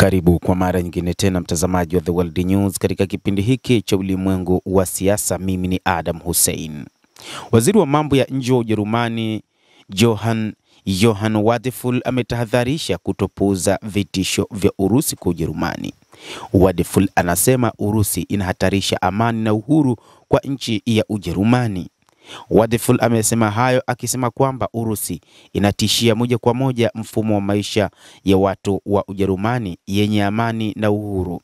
Karibu kwa mara nyingine tena mtazamaji wa The World News katika kipindi hiki cha ulimwengu wa siasa. Mimi ni Adam Hussein. Waziri wa mambo ya nje wa Ujerumani Johann Wadephul ametahadharisha kutopuuza vitisho vya Urusi kwa Ujerumani. Wadephul anasema Urusi inahatarisha amani na uhuru kwa nchi ya Ujerumani. Wadephul amesema hayo akisema kwamba Urusi inatishia moja kwa moja mfumo wa maisha ya watu wa Ujerumani yenye amani na uhuru.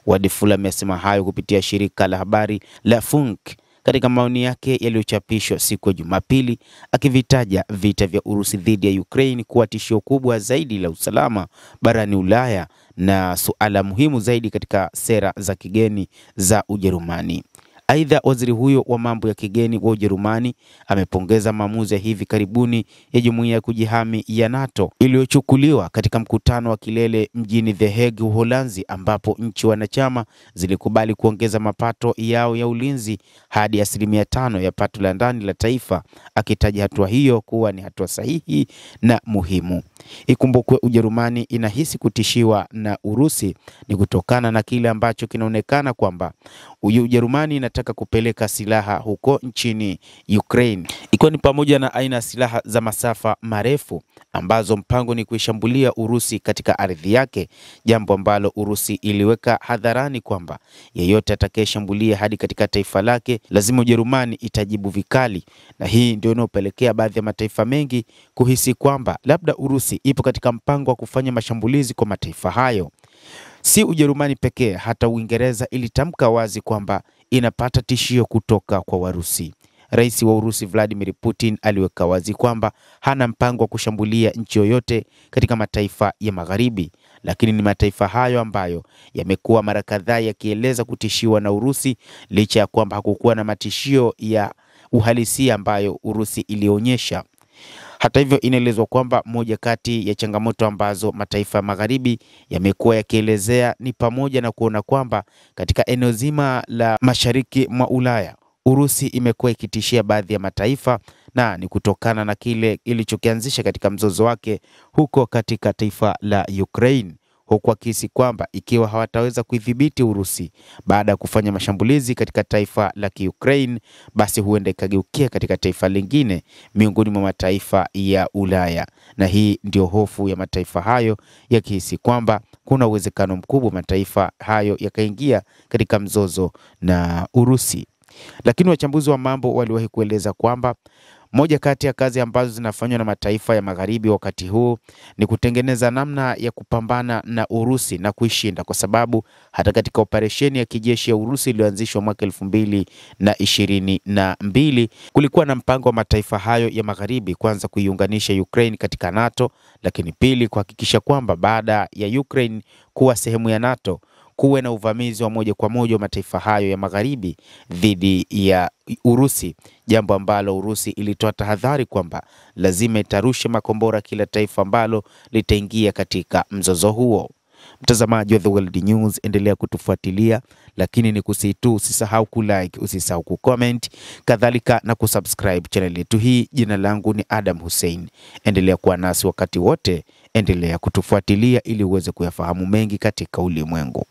Wadephul amesema hayo kupitia shirika la habari la Funk katika maoni yake yaliyochapishwa siku ya Jumapili, akivitaja vita vya Urusi dhidi ya Ukraine kuwa tishio kubwa zaidi la usalama barani Ulaya na suala muhimu zaidi katika sera za kigeni za Ujerumani. Aidha, waziri huyo wa mambo ya kigeni wa Ujerumani amepongeza maamuzi ya hivi karibuni ya jumuiya ya kujihami ya NATO iliyochukuliwa katika mkutano wa kilele mjini The Hague, Uholanzi, ambapo nchi wanachama zilikubali kuongeza mapato yao ya ulinzi hadi 5% ya pato la ndani la taifa, akitaja hatua hiyo kuwa ni hatua sahihi na muhimu. Ikumbukwe Ujerumani inahisi kutishiwa na Urusi ni kutokana na kile ambacho kinaonekana kwamba Ujerumani inataka kupeleka silaha huko nchini Ukraine, ikiwa ni pamoja na aina ya silaha za masafa marefu ambazo mpango ni kuishambulia Urusi katika ardhi yake, jambo ambalo Urusi iliweka hadharani kwamba yeyote atakayeshambulia hadi katika taifa lake lazima Ujerumani itajibu vikali, na hii ndio inayopelekea baadhi ya mataifa mengi kuhisi kwamba labda Urusi ipo katika mpango wa kufanya mashambulizi kwa mataifa hayo. Si Ujerumani pekee, hata Uingereza ilitamka wazi kwamba inapata tishio kutoka kwa Warusi. Rais wa Urusi Vladimir Putin aliweka wazi kwamba hana mpango wa kushambulia nchi yoyote katika mataifa ya Magharibi, lakini ni mataifa hayo ambayo yamekuwa mara kadhaa yakieleza kutishiwa na Urusi, licha ya kwamba hakukuwa na matishio ya uhalisia ambayo Urusi ilionyesha. Hata hivyo, inaelezwa kwamba moja kati ya changamoto ambazo mataifa ya Magharibi yamekuwa yakielezea ni pamoja na kuona kwamba katika eneo zima la mashariki mwa Ulaya, Urusi imekuwa ikitishia baadhi ya mataifa, na ni kutokana na kile ilichokianzisha katika mzozo wake huko katika taifa la Ukraine, huku akihisi kwamba ikiwa hawataweza kuidhibiti Urusi baada ya kufanya mashambulizi katika taifa la Ukraine, basi huenda ikageukia katika taifa lingine miongoni mwa mataifa ya Ulaya. Na hii ndio hofu ya mataifa hayo, yakihisi kwamba kuna uwezekano mkubwa mataifa hayo yakaingia katika mzozo na Urusi. Lakini wachambuzi wa mambo waliwahi kueleza kwamba moja kati ya kazi ambazo zinafanywa na mataifa ya Magharibi wakati huu ni kutengeneza namna ya kupambana na Urusi na kuishinda, kwa sababu hata katika operesheni ya kijeshi ya Urusi iliyoanzishwa mwaka 2022 kulikuwa na mpango wa mataifa hayo ya Magharibi kwanza kuiunganisha Ukraine katika NATO, lakini pili kuhakikisha kwamba baada ya Ukraine kuwa sehemu ya NATO kuwe na uvamizi wa moja kwa moja wa mataifa hayo ya Magharibi dhidi ya Urusi, jambo ambalo Urusi ilitoa tahadhari kwamba lazima itarushe makombora kila taifa ambalo litaingia katika mzozo huo. Mtazamaji wa The World News, endelea kutufuatilia, lakini ni kusitu usisahau kulike, usisahau kucomment, kadhalika na kusubscribe channel yetu hii. Jina langu ni Adam Hussein. Endelea kuwa nasi wakati wote, endelea kutufuatilia ili uweze kuyafahamu mengi katika ulimwengu.